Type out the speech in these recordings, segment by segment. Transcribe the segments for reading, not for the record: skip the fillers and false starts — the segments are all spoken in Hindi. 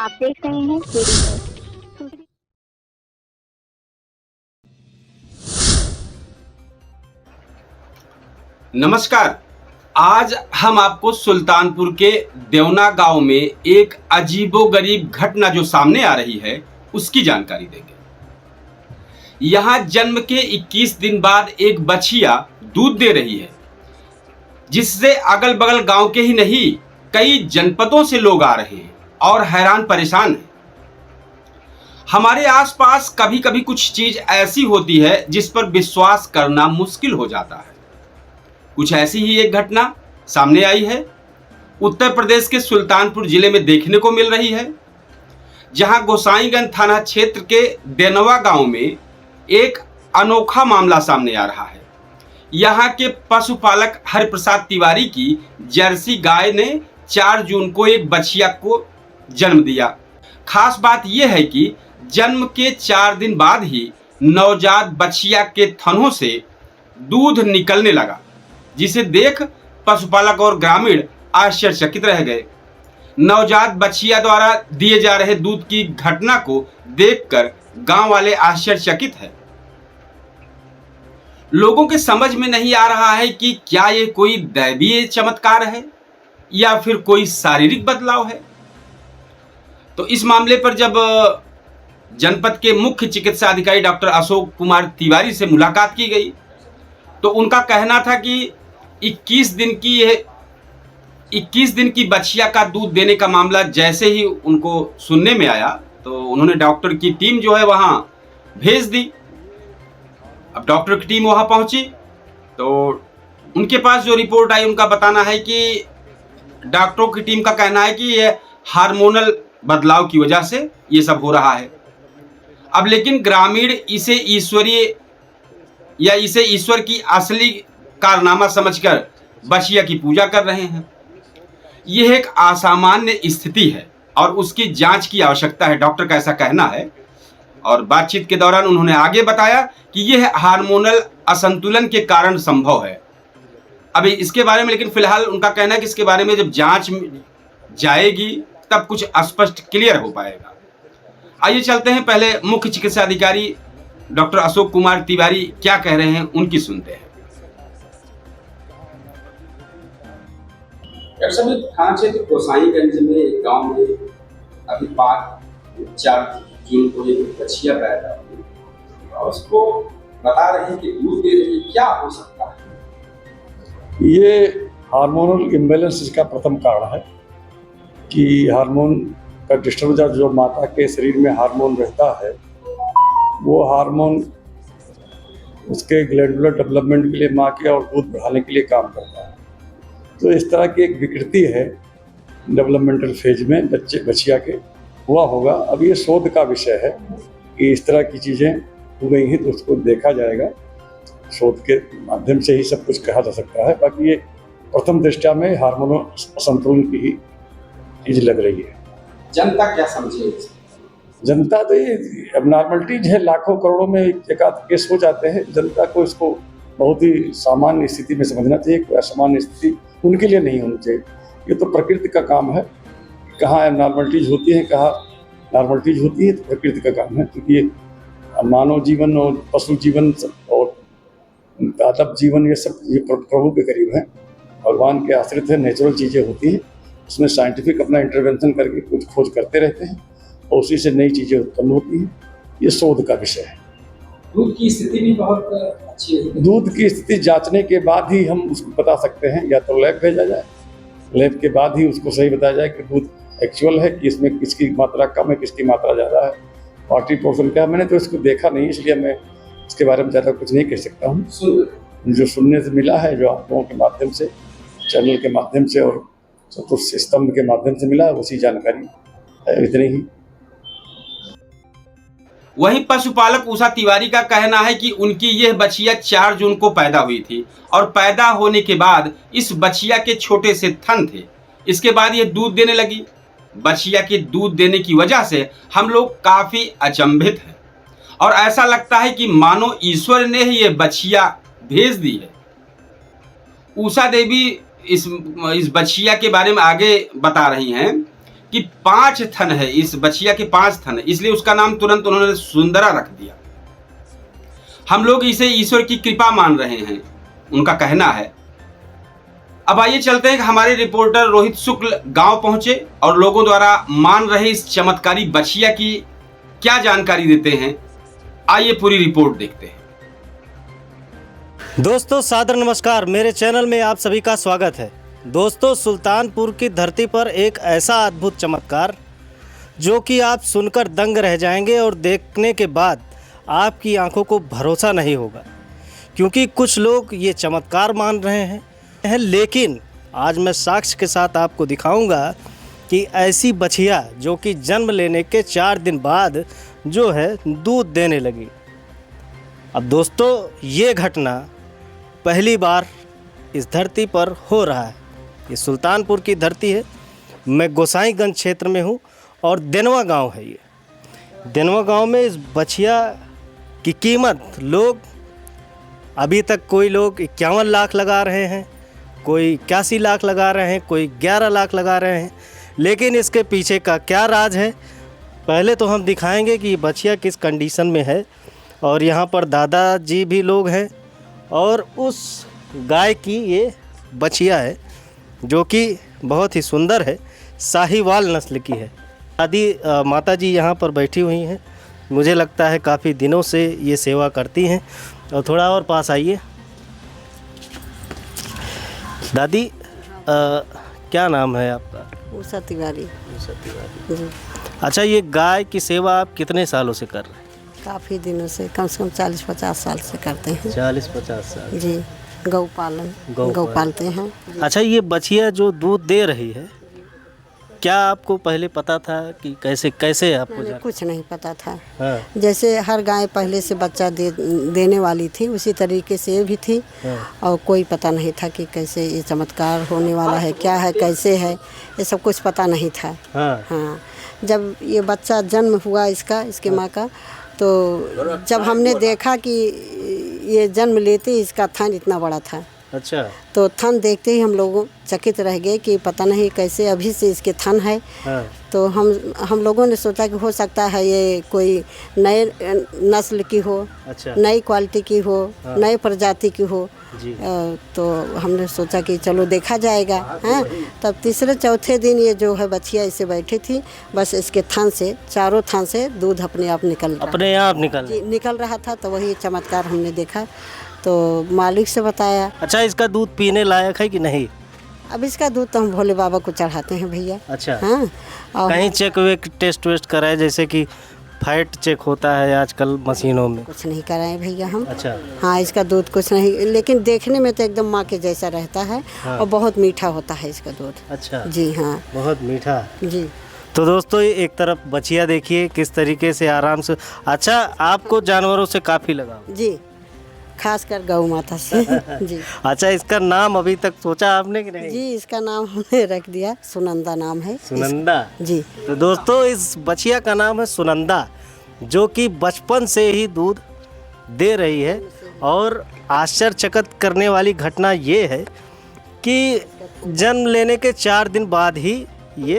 आप देख रहे हैं केडी न्यूज़। नमस्कार। आज हम आपको सुल्तानपुर के देवना गांव में एक अजीबोगरीब घटना जो सामने आ रही है उसकी जानकारी देंगे। यहां जन्म के 21 दिन बाद एक बछिया दूध दे रही है, जिससे अगल बगल गांव के ही नहीं कई जनपदों से लोग आ रहे हैं और हैरान परेशान हैं। हमारे आसपास कभी कभी कुछ चीज ऐसी होती है जिस पर विश्वास करना मुश्किल हो जाता है। कुछ ऐसी ही एक घटना सामने आई है, उत्तर प्रदेश के सुल्तानपुर जिले में देखने को मिल रही है, जहां गोसाईगंज थाना क्षेत्र के देनवा गांव में एक अनोखा मामला सामने आ रहा है। यहां के पशुपालक हरिप्रसाद तिवारी की जर्सी गाय ने 4 जून को एक बछिया को जन्म दिया। खास बात यह है कि जन्म के 4 दिन बाद ही नवजात बछिया के थनों से दूध निकलने लगा, जिसे देख पशुपालक और ग्रामीण आश्चर्यचकित रह गए। नवजात बछिया द्वारा दिए जा रहे दूध की घटना को देखकर गांव वाले आश्चर्यचकित हैं। लोगों के समझ में नहीं आ रहा है कि क्या ये कोई दैवीय चमत्कार है या फिर कोई शारीरिक बदलाव है। तो इस मामले पर जब जनपद के मुख्य चिकित्सा अधिकारी डॉक्टर अशोक कुमार तिवारी से मुलाकात की गई तो उनका कहना था कि 21 दिन की बछिया का दूध देने का मामला जैसे ही उनको सुनने में आया तो उन्होंने डॉक्टर की टीम जो है वहां भेज दी। अब डॉक्टर की टीम वहां पहुंची तो उनके पास जो रिपोर्ट आई उनका बताना है कि डॉक्टरों की टीम का कहना है कि यह हार्मोनल बदलाव की वजह से ये सब हो रहा है। अब लेकिन ग्रामीण इसे ईश्वर की असली कारनामा समझकर बछिया की पूजा कर रहे हैं। यह एक असामान्य स्थिति है और उसकी जांच की आवश्यकता है, डॉक्टर का ऐसा कहना है। और बातचीत के दौरान उन्होंने आगे बताया कि यह हार्मोनल असंतुलन के कारण संभव है। अभी इसके बारे में लेकिन फिलहाल उनका कहना है कि इसके बारे में जब जांच जाएगी तब कुछ स्पष्ट क्लियर हो पाएगा। आइए चलते हैं, पहले मुख्य चिकित्सा अधिकारी डॉक्टर अशोक कुमार तिवारी क्या कह रहे हैं उनकी सुनते हैं। डॉक्टर साहब, थाना क्षेत्र गोसाईगंज में एक गांव में अभी 4 जून को एक बछिया पैदा हुई और उसको बता रहे हैं कि दूध दे रही है, क्या हो सकता है? ये हार्मोनल इम्बैलेंस इसका प्रथम कारण है कि हार्मोन का डिस्टर्ब, जो माता के शरीर में हार्मोन रहता है वो हार्मोन उसके ग्लैंडुलर डेवलपमेंट के लिए, माँ के और दूध बढ़ाने के लिए काम करता है। तो इस तरह की एक विकृति है डेवलपमेंटल फेज में बछिया के हुआ होगा। अब ये शोध का विषय है कि इस तरह की चीज़ें हो गई हैं तो उसको देखा जाएगा। शोध के माध्यम से ही सब कुछ कहा जा सकता है। बाकी ये प्रथम दृष्टया में हार्मोनल असंतुलन की ही चीज लग रही है। जनता क्या समझे? जनता तो ये एबनॉर्मलिटीज है, लाखों करोड़ों में एक आध केस हो जाते हैं। जनता को इसको बहुत ही सामान्य स्थिति में समझना चाहिए। असामान्य स्थिति उनके लिए नहीं होनी चाहिए। ये तो प्रकृति का काम है, कहाँ एबनॉर्मलिटीज होती है, कहाँ नॉर्मलिटीज होती है, तो प्रकृति का काम है। क्योंकि ये मानव जीवन और पशु जीवन और आदम जीवन ये सब ये प्रभु के करीब है, भगवान के आश्रित है। नेचुरल चीज़ें होती हैं, उसमें साइंटिफिक अपना इंटरवेंशन करके कुछ खोज करते रहते हैं और उसी से नई चीज़ें उत्पन्न होती हैं। ये शोध का विषय है। दूध की स्थिति भी बहुत अच्छी है। दूध की स्थिति जांचने के बाद ही हम उसको बता सकते हैं, या तो लैब भेजा जाए, लैब के बाद ही उसको सही बताया जाए कि दूध एक्चुअल है कि इसमें किसकी मात्रा कम है, किसकी मात्रा ज़्यादा है, 40% क्या। मैंने तो इसको देखा नहीं, इसलिए मैं इसके बारे में ज़्यादा कुछ नहीं कह सकता हूँ। जो सुनने से मिला है, जो आप लोगों के माध्यम से, चैनल के माध्यम से और चतुर्थ स्तंभ के माध्यम से मिला, उसी जानकारी है, इतनी ही। वहीं पशुपालक उषा तिवारी का कहना है कि उनकी यह बछिया 4 जून को पैदा हुई थी और पैदा होने के बाद इस बछिया के छोटे से थन थे। इसके बाद यह दूध देने लगी। बछिया के दूध देने की वजह से हम लोग काफी अचंभित हैं और ऐसा लगता है कि मानो ईश्वर ने ही यह बछिया भेज दी है। उषा देवी इस बछिया के बारे में आगे बता रही हैं कि 5 थन है, इस बछिया के 5 थन है, इसलिए उसका नाम तुरंत उन्होंने सुंदरा रख दिया। हम लोग इसे ईश्वर की कृपा मान रहे हैं, उनका कहना है। अब आइए चलते हैं कि हमारे रिपोर्टर रोहित शुक्ल गांव पहुंचे और लोगों द्वारा मान रहे इस चमत्कारी बछिया की क्या जानकारी देते हैं। आइए पूरी रिपोर्ट देखते हैं। दोस्तों सादर नमस्कार, मेरे चैनल में आप सभी का स्वागत है। दोस्तों सुल्तानपुर की धरती पर एक ऐसा अद्भुत चमत्कार जो कि आप सुनकर दंग रह जाएंगे और देखने के बाद आपकी आंखों को भरोसा नहीं होगा, क्योंकि कुछ लोग ये चमत्कार मान रहे हैं, लेकिन आज मैं साक्ष्य के साथ आपको दिखाऊंगा कि ऐसी बछिया जो कि जन्म लेने के 4 दिन बाद जो है दूध देने लगी। अब दोस्तों ये घटना पहली बार इस धरती पर हो रहा है। ये सुल्तानपुर की धरती है, मैं गोसाईगंज क्षेत्र में हूँ और देनवा गांव है। ये देनवा गांव में इस बछिया की कीमत लोग अभी तक, कोई लोग 51 लाख लगा रहे हैं, कोई 81 लाख लगा रहे हैं, कोई 11 लाख लगा रहे हैं। लेकिन इसके पीछे का क्या राज है, पहले तो हम दिखाएंगे कि ये बछिया किस कंडीशन में है। और यहाँ पर दादाजी भी लोग हैं और उस गाय की ये बछिया है जो कि बहुत ही सुंदर है, साहीवाल नस्ल की है। दादी माता जी यहाँ पर बैठी हुई हैं, मुझे लगता है काफ़ी दिनों से ये सेवा करती हैं। और थोड़ा और पास आइए। दादी क्या नाम है आपका? उषा तिवारी। उषा तिवारी। जी, अच्छा, ये गाय की सेवा आप कितने सालों से कर रहे हैं? काफ़ी दिनों से, कम 40-50 साल से करते हैं। 40-50 साल। जी, गौ पालन, गौ पालते हैं। अच्छा, ये बछिया जो दूध दे रही है, क्या आपको पहले पता था कि कैसे आपको मैंने कुछ नहीं पता था। हाँ। जैसे हर गाय पहले से बच्चा देने वाली थी, उसी तरीके से ये भी थी। हाँ। और कोई पता नहीं था कि कैसे ये चमत्कार होने वाला है, क्या है, कैसे है, ये सब कुछ पता नहीं था। हाँ। हाँ, जब ये बच्चा जन्म हुआ इसके माँ का, तो जब हमने देखा कि ये जन्म लेते ही इसका थन इतना बड़ा था। अच्छा। तो थन देखते ही हम लोग चकित रह गए कि पता नहीं कैसे अभी से इसके थन है। हाँ। तो हम लोगों ने सोचा कि हो सकता है ये कोई नए नस्ल की हो, अच्छा। नई क्वालिटी की हो, हाँ। नए प्रजाति की हो। जी। तो हमने सोचा कि चलो देखा जाएगा। हैं, तब तीसरे चौथे दिन ये जो है बछिया इसे बैठी थी, बस इसके थन से, चारों थन से दूध अपने आप निकल रहा था। तो वही चमत्कार हमने देखा, तो मालिक से बताया। अच्छा, इसका दूध पीने लायक है कि नहीं? अब इसका दूध तो हम भोले बाबा को चढ़ाते हैं भैया। अच्छा। हाँ, और कहीं चेक वेक टेस्ट वेस्ट कराए, जैसे कि फैट चेक होता है आजकल मशीनों में? कुछ नहीं कराए भैया हम। अच्छा। हाँ, इसका दूध कुछ नहीं, लेकिन देखने में तो एकदम माँ के जैसा रहता है। हाँ। और बहुत मीठा होता है इसका दूध। अच्छा जी हाँ, बहुत मीठा। जी। तो दोस्तों एक तरफ बछिया देखिए किस तरीके से आराम से। अच्छा, आपको जानवरों से काफ़ी लगाव? जी, खासकर गौ माता से। जी। अच्छा, इसका नाम अभी तक सोचा आपने कि नहीं? जी, इसका नाम हमने रख दिया, सुनंदा नाम है। सुनंदा। जी। तो दोस्तों इस बछिया का नाम है सुनंदा, जो कि बचपन से ही दूध दे रही है। और आश्चर्यचकित करने वाली घटना ये है कि जन्म लेने के 4 दिन बाद ही ये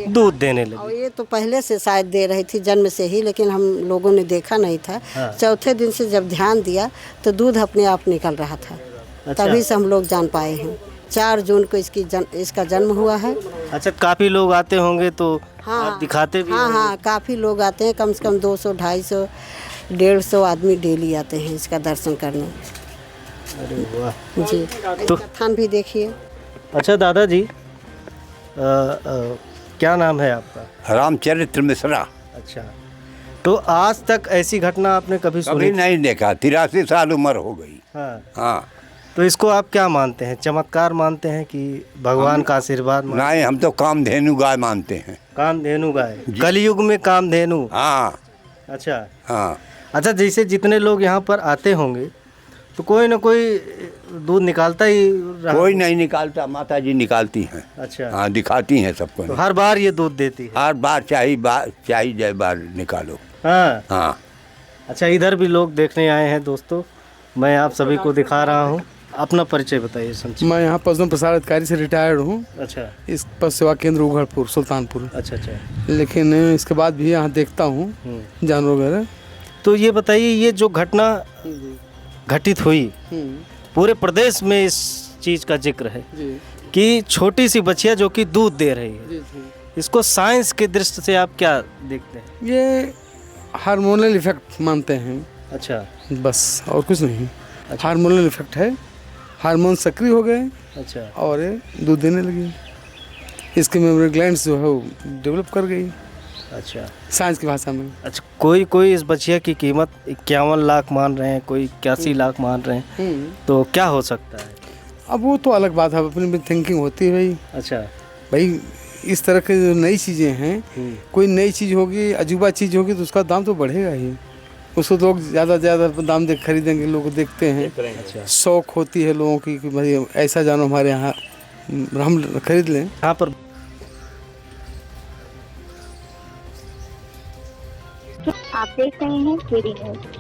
दूध देने और लगी। ये तो पहले से शायद दे रही थी जन्म से ही, लेकिन हम लोगों ने देखा नहीं था। हाँ। चौथे दिन से जब ध्यान दिया तो दूध अपने आप निकल रहा था। अच्छा। तभी से हम लोग जान पाए हैं। 4 जून को इसका जन्म हुआ है। अच्छा, काफ़ी लोग आते होंगे तो हाँ, आप दिखाते भी हाँ होंगे? हाँ, काफ़ी लोग आते हैं, कम से कम 200, 250, 150 आदमी डेली आते हैं इसका दर्शन करने। अरे वाह। जी। तो थान भी देखिए। अच्छा दादाजी, क्या नाम है आपका? रामचरित्र मिश्रा। अच्छा, तो आज तक ऐसी घटना आपने कभी कभी सुनी? नहीं देखा, 83 साल उम्र हो गई। हाँ। हाँ, तो इसको आप क्या मानते हैं, चमत्कार मानते हैं कि भगवान का आशीर्वाद मानते नहीं, हम तो कामधेनु गाय मानते हैं। हैं? कामधेनु गाय, कलयुग में कामधेनु। हाँ अच्छा। हाँ। अच्छा, जैसे जितने लोग यहाँ पर आते होंगे तो कोई ना कोई दूध निकालता ही रहा? कोई नहीं निकालता, माता जी निकालती हैं। अच्छा। हाँ, दिखाती हैं सबको। तो हर बार ये दूध देती है? हर बार चाहिए बार निकालो। हाँ। हाँ। अच्छा, इधर भी लोग देखने आए हैं दोस्तों, मैं आप सभी को दिखा रहा हूँ। अपना परिचय बताइए संक्षिप्त। मैं यहाँ पशु प्रसार अधिकारी से रिटायर्ड हूँ। अच्छा इस पशु सेवा केंद्र उघड़पुर सुल्तानपुर। अच्छा अच्छा। लेकिन इसके बाद भी यहाँ देखता हूँ जानवर वगैरह। तो ये बताइए, ये जो घटना घटित हुई पूरे प्रदेश में इस चीज़ का जिक्र है कि छोटी सी बच्चिया जो कि दूध दे रही है, इसको साइंस की दृष्टि से आप क्या देखते हैं? ये हार्मोनल इफेक्ट मानते हैं। अच्छा, बस और कुछ नहीं। हार्मोनल इफेक्ट है, हार्मोन सक्रिय हो गए। अच्छा, और ये दूध देने लगी, इसके मेमोरी ग्लैंड्स जो है वो डेवलप कर गई। अच्छा, साइंस की भाषा में। अच्छा, कोई इस बच्चिया की कीमत 51 लाख मान रहे हैं, कोई 81 लाख मान रहे हैं, तो क्या हो सकता है? अब वो तो अलग बात है, अपनी थिंकिंग होती है भाई। अच्छा भाई, इस तरह के जो नई चीज़ें हैं, कोई नई चीज़ होगी, अजूबा चीज़ होगी तो उसका दाम तो बढ़ेगा ही। उसको लोग ज़्यादा दाम दे खरीदेंगे, लोग देखते हैं। अच्छा। शौक होती है लोगों की कि भाई ऐसा जानवर हमारे यहाँ हम खरीद लें। यहाँ पर आप देख रहे हैं केडी न्यूज़।